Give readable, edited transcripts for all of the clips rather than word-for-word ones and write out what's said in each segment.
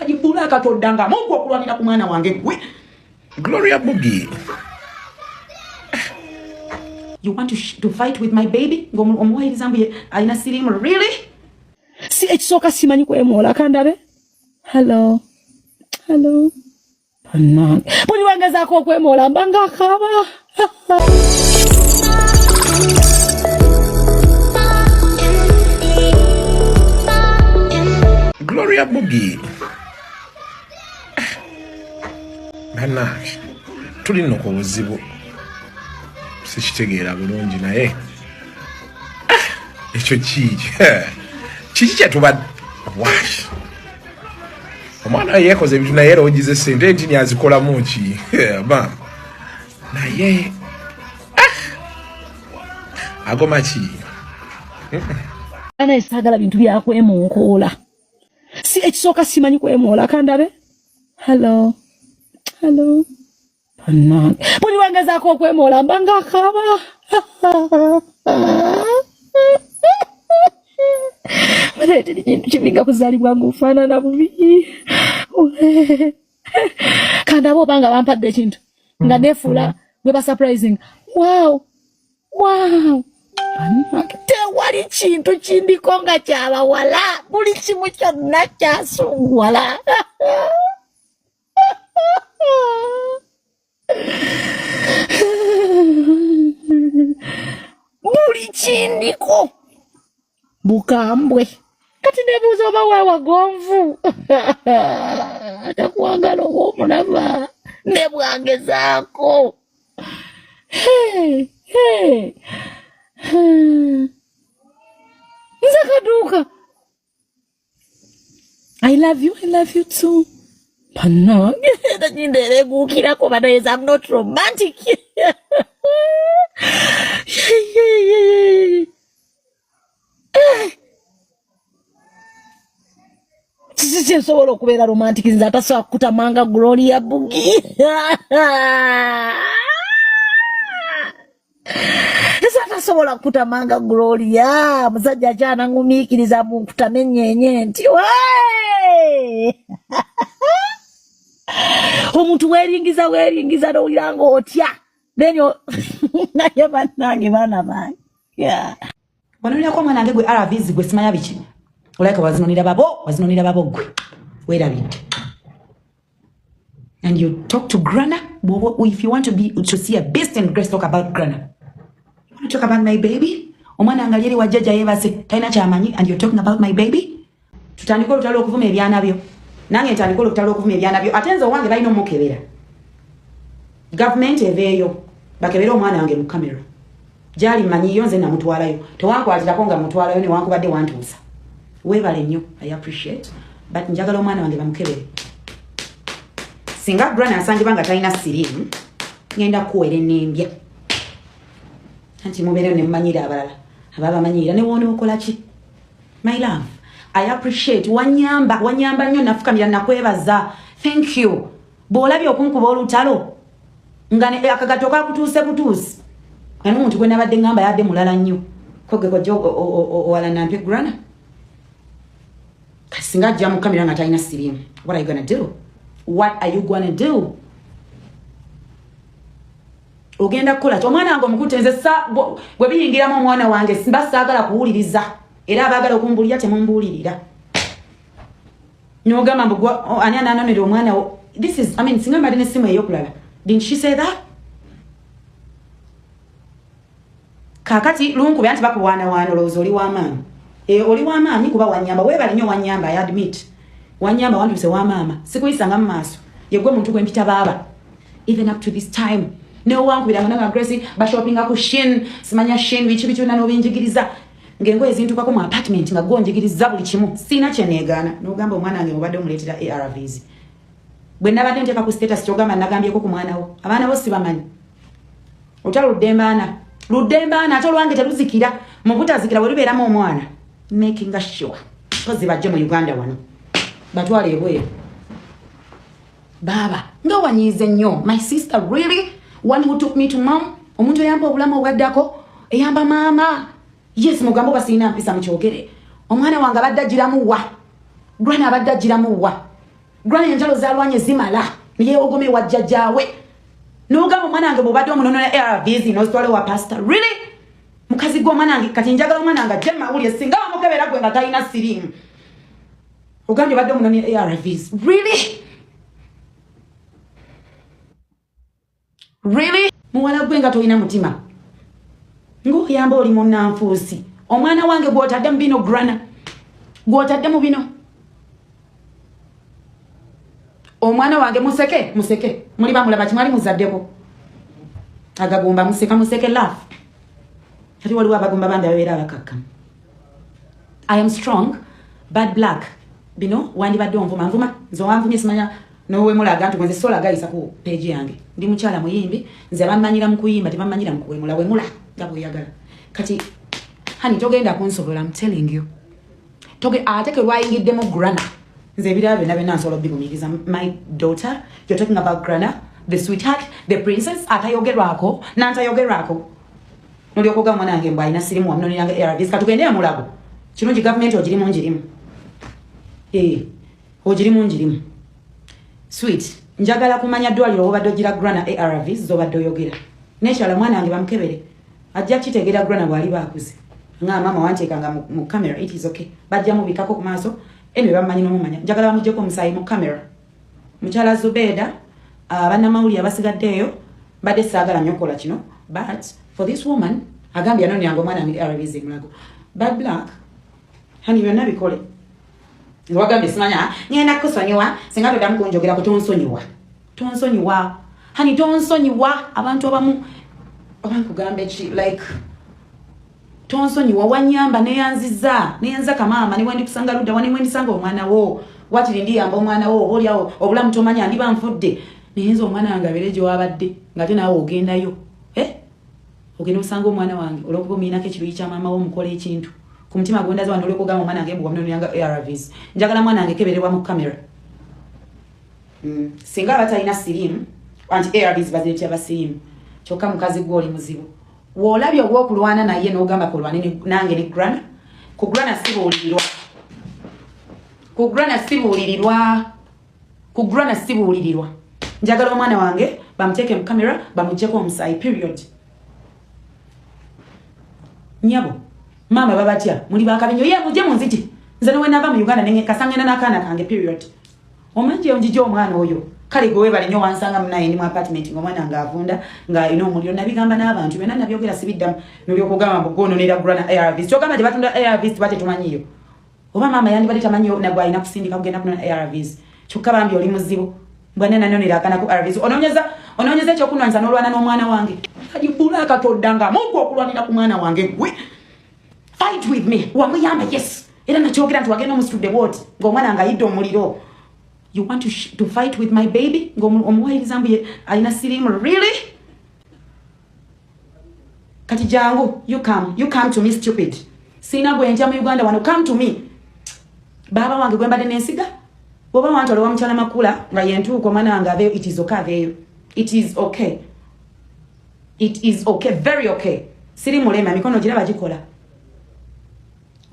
kajibula katodanga mungu okulwanira ku mwana wange gwe. Gloria Bugi. You want to fight with my baby? Ngomuwahiriza mbuye alina sirimu really? Si ekisoka simanyi kwemola kandabe. Hello. Panang. Buli wangezako okwemola mbanga kaba. Gloria Bugi. Bannange tulina ku buzibu sikitegeera bulungi naye ekyo kiki kyatuba wash omwana yeekoze ebintu naye era ogize sente enti niazikolamu ki ba naye agoma ki ana esagala bintu byakwemunkoola si ekisoka simanyi kwemola kandabe. Hello. Panang. Buli wangezako okwemola mbanga kaba. Waleete kintu kivinga kuzaalibwa ngufaanana bubi. Kandabe obanga bampadde ekintu nga nefuula bwe surprising. Wow. Tewali kintu kindiko nga kyabawala. Buli kimu kyonna kyasuwala. Buli kindiko bukambwe kati nebuuza oba wagonvu atakwagala oba omulaba ne bwangezaako. Nze kaduuka. I love you too. Panang. I'm not romantic. Sisobola okubeera romantic nze atasobola kutamanga Gloria Bugi. Atasobola kutamanga Gloria musajja akyana ngumiikiriza mu kutamenyenye nti omuntu weeringiza n'owuliranga otya nenyo naye bannange baana bange wanonirako omwana wange gwe RVs gwe simanya biki olaika wazinonira babo gwe weerabidde. And you talk to Grana. If you want to see a beast in grace, talk about Grana. You want to talk about my baby? Omwana wange yeri wajjaja yebase talina kyamanyi and you're talking about my baby? Tutandika olutalo okuvuma ebyana byo. Nange ntandika olutalo okuvuma ebyana byo. Atenze owange balina omukebera. Government eveeyo bakebera omwana wange mu kamera. Jali manyi yonze na mutwalayo. Tewankwatirako nga mutwalayo ne wankubadde wantuusa. Weebale nnyo, I appreciate. But njagala omwana wange bamukebere. Singa Grana asangibwa nga talina sirimu ngenda kuwera ennembya. Anti mubeere ne mmanyira abalala. Ababamanyira ne woona okola ki? My love, I appreciate. Wanyamba nnyo nafukamira nakwebaza. Thank you. Bw'olabye okunkuba olutalo nga akagato kakutuuse butuusi. Ano omuntu gwe nabadde ngamba yadde mulala nnyo. Koge kojja owala nampye Grana. Singa ajja mu kamera nga talina sirimu. What are you gonna do? What are you gonna do? Ogenda kukola ki? Omwana wange omukutenze bwe biyingiramu omwana wange simba saagala kuwuliriza era abaagala okumbulira temumbulirira. N'ogamba mbu ani ananonera omwana wo. This is, I mean, singa mbadde n'essimu ey'okulala. Didn't she say that? Kakati lunkube anti bakuwaanawaana olowooza oli w'amaanyi. Oli w'amaanyi kuba wanyamba. Weebale nnyo wanyamba, I admit. Wanyamba wanduse wa mama sikuyisanga mu maaso yegwe muntu gwe mpita baba even up to this time no wankubira nga Grace ba shoppinga ku Shein simanya Shein bichi na no binjigiriza ngengo ezintu kako mu apartment nga gonjigiriza buli kimu sina kyeneegana n'ogamba omwana wange mubadde omuleetera ARVs bwe nabadde nteka ku status kyogamba nagambyeko ku mwana wo abaana bo sibamanyi otalo ludembaana atolo wange teluzikira mu butazikira bwe lubeeramu omwana making sure kozi bajje mu Uganda wano batwale ebweru baba nga wanyize nnyo. My sister really one who took me to mom omuntu eyamba obulamu obwaddako eyamba mama. Yes mugambo basina mpisa mukyogere omwana wange abadde agiramu wa Grana abadde agiramu wa Granny enjalo zalwanye zimala niye ogome wajjajawe nogamba mwana wange bobadde omunono na ARVs n'ositwale wa pastor really mukazi gwo mwana wange kati njagala mwana wange ajje mawulire singa wamukebera gwe nga talina sirimu ogambye obadde omunono na ARVs really muwala gwe nga tolina mutima ng'okuyamba oli munnanfuusi omwana wange gw'otadde mu bino grana gw'otadde mu bino omwana wange museke muli bamulaba kimali muzaddeko agagumba museke laugh kati waliwo abagumba bandi ababeera abakakka I am strong bad black bino wandibadde onvuma nze wanvumye simanya nowe mulaga nti nze sola gayisa ku page yange ndi mukyala muyimbi nze bamanyira mu kuyimba tebamanyira mu kuwemula wemula nga bweyagala kati hani togenda kunsobola I'm telling you ateke lwayingiddemu grana nze ebirala byonna byonna nsobola obirumiriza my daughter you're talking about grana the sweetheart the princess atayogerwako nantayogerwako nolyokoga mwana wange mbw alina sirimu wamunoniranga ARVs katugende yamulago kirungi gavumenti ogirimu njirimu ogirimu njirimu sweet njagala kumanya ddwaliro obadde ogira grana ARVs zobadde oyogera nekyala mwana wange bamukebere ajja kitegera grana bwali bakuze nga mama wanteekanga mu camera it is okay bajja mubikako ku maaso eno bamanyi n'omumanya njagala bamuggyeko omusaayi mu camera mukyala Zubeda bannamawulire abasigaddeeyo badde saagala nnyo okukola kino but for this woman agambye anonyanga omwana wange ARVs emulago bad black hani byonna bikole wagambye simanya ngenda kusonyiwa singa toddamu kunjogerako tonsonyiwa hani tonsonyiwa abantu abamu abankugamba eki like tonsonyiwa wanyamba neyanza kamaama niwendi kusanga ludda wani wendi sanga omwana wo watiri ndiyamba omwana wo oliawo obulamu tomanya ndiba nfudde niyenza omwana wange abeere gye wabadde nga te naawe ogendayo ogenda osanga omwana wange olwokuba omulinako ekiruyi kya maama wo mukola ekintu ku mutima gwondaza wano olwokugamba omwana wange mbu wamunoniranga ARVs njagala mwana wange kebererwa mu kamera singa abatalina sirimu anti ARVs baziretya basirimu kyokka mukazi gwe oli muzibu woolabye ogw'okulwana naye n'ogamba kulwane nange ne grana ku grana sibuulirirwa njagala omwana wange bamuteeke mu kamera bamuggyeko omusaayi period nyabo mama babatya muli bakabenyo ye mujje munziti nze nowe nava mu Uganda nenge kasangena n'akaana kange period omanji onjije omwana oyo kale gwe bali nnyo wansanga munaye ndi mu apartment ng'omwana nga avunda ng'alina omuliro nabigamba n'abantu byonna nabyogera sibiddamu n'olyokugamba mbu gwononera grana ARVs kyogamba gye batunda ARVs tebate tumanyiyo oba maama yandibadde tamanyiyo nagwe alina kusindika kugenda kunona ARVs kyokka bambi oli muzibu mbwana nanonera akaana ku ARVs onoonyeza ekyokunwanyiza n'olwana n'omwana wange kajibula akatoddanga mungu okulwanira ku mwana wange gwe fight with me wamuyamba yes era nakyogera nti wagenda omusitudde bwoti ng'omwana nga ayidde omuliro you want to fight with my baby ng'omuwayiriza mbu alina sirimu really kati jangu you come to me stupid sina gwe njya mu Uganda wano come to me baba wange gwe mbadde nensiga bwoba wantole wa mukyala makula nga yentuuka omwana wange aveeyo it is okay aveeyo it is okay very okay siri mulema mikono gira bagikola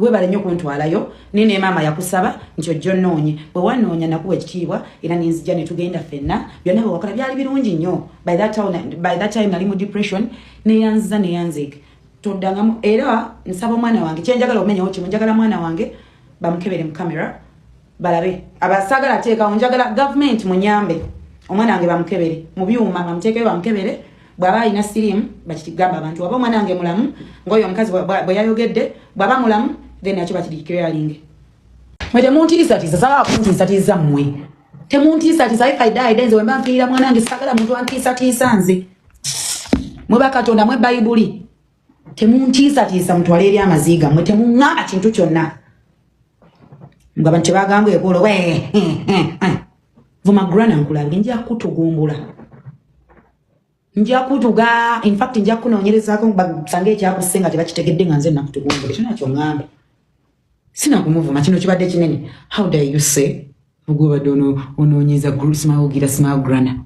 webale nnyo kuntwalayo nene mama yakusaba nti ojjo nnoonye bwe wanoonya nakuwa ekitiibwa era nenzija ne tugenda ffenna byonna bwe wakola byali birungi nnyo by that time nali mu depression neyanzika toddangamu era nsaba omwana wange kyenjagala omenyawo kimu njagala mwana wange bamukebere mu kamera balabe abasaagala teekawo njagala gavumenti munyambe omwana wange bamukebere mu byuma bamuteekeyo bamukebere bw'aba alina sirimu bakigamba abantu waba omwana wange mulamu ng'oyo omukazi bwe yayogedde bw'aba mulamu then nakyo bakidikire alinge mwe temuntiisatiisa sawa kuntiisatiisa mmwe temuntiisatiisa if I die denze wemba nfiira mwana wange saagala muntu antiisatiisa nze mwe bakatonda mwe bayibuli temuntiisatiisa mutwale eri amaziga mwe temuŋŋamba kintu kyonna nga bantu bagambwe ekolo vuma grana nkulabe nja kutugumbula nja kutuga in fact nja kunoonyerezaako basange ekyakusenga tebakitegedde nga nze nakutugumbula kinakyo ŋŋamba sina kumuvuma kino kibadde kinene how dare you say ogwobadde onoonyeza smile grana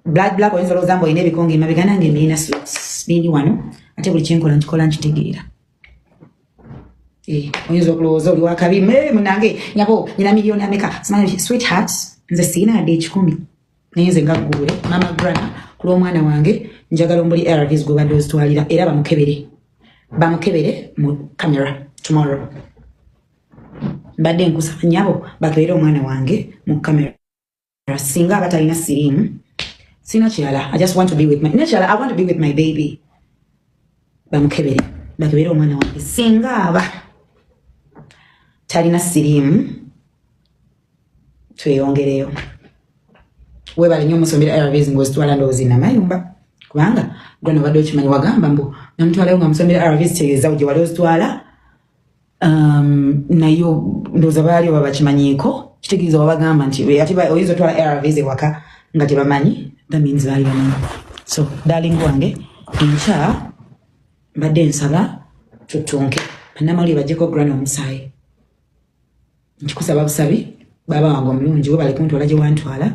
black oyinza olowooza olina ebikonge emabega nange nina bindi wano ate buli kyenkola nkikola nkitegeera oyinza okulowooza oli wakabi munange nyabo nyina miliyoni ameka simanyi sweetheart nze siina yadde ekikumi naye nze nga ggule mama grana ku lw'omwana wange njagala ombuli ARVs gwe badde ozitwalira era bamukebere mu camera tomorrow mbadde nkusaba nyabo bakebere omwana wange mu camera singa abatalina siriimu sina kirala I just want to be with I want to be with my baby bakebere omwana wange singa aba talina siriimu tweyongereyo webale nnyo omusombera ARVs ng'ozitwala ndowooza namayumba kubanga gwe nobadde okimanyi wagamba mbu namutwalayo nga musombera ARVs tegeeza gye wali ozitwala nayo ndowooza baali oba bakimanyiiko kitegeeza wabagamba nti ati oyinza otwala ARVs ewaka nga tebamanyi that means baali bamanyi so darling wange enkya mbadde nsaba tutunke bannamawulire bajjeko grana omusaayi nkikusaba busabi baba wange omulungi we bali kuntwala gye wantwala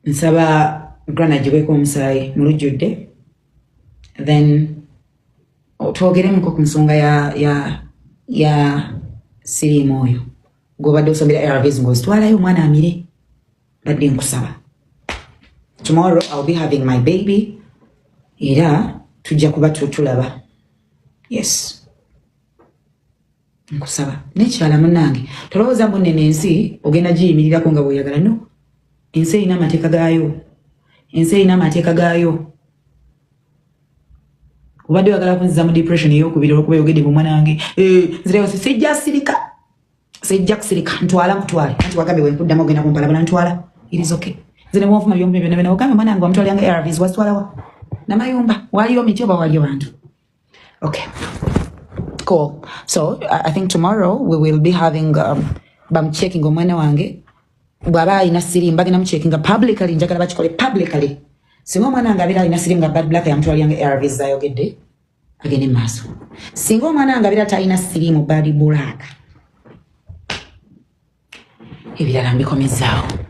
nsaba grana giweeko omusaayi mulujjudde then twogeremuko ku nsonga ya siriimu oyo gw'obadde osombera ARVs ng'ozitwalayo omwana amire badde nkusaba tomorrow I'll be having my baby era tujja kuba tulaba yes nkusaba n'ekirala munnange tolowooza mbu nene ensi ogenda giyimirirako nga bw'oyagala no ensi erina amateeka gaayo obadde oyagala kunziza mu depression ey'okubiri olwokuba yogedde mu mwana wange nzireyo sijja kusirika ntwala nkutwale anti wagambe wenkuddamu ogenda kumpalabula ntwala it is okay nze ne bwonfuma byombi byonna ogambe mwana wange wamutwalyanga ARVs wazitwalawa namayumba waliyo miti oba waliyo bantu okay cool so I think tomorrow we will be having bamuchecking omwana wange bw'aba alina siriimu bagenda mucheckinga publicly njagala bakikole publicly singa omwana wange abeera alina siriimu nga bad black yamutwalyanga ARVs zayogedde agende mu maaso singa omwana wange abeera talina siriimu bad black ebirala mbikomezaawo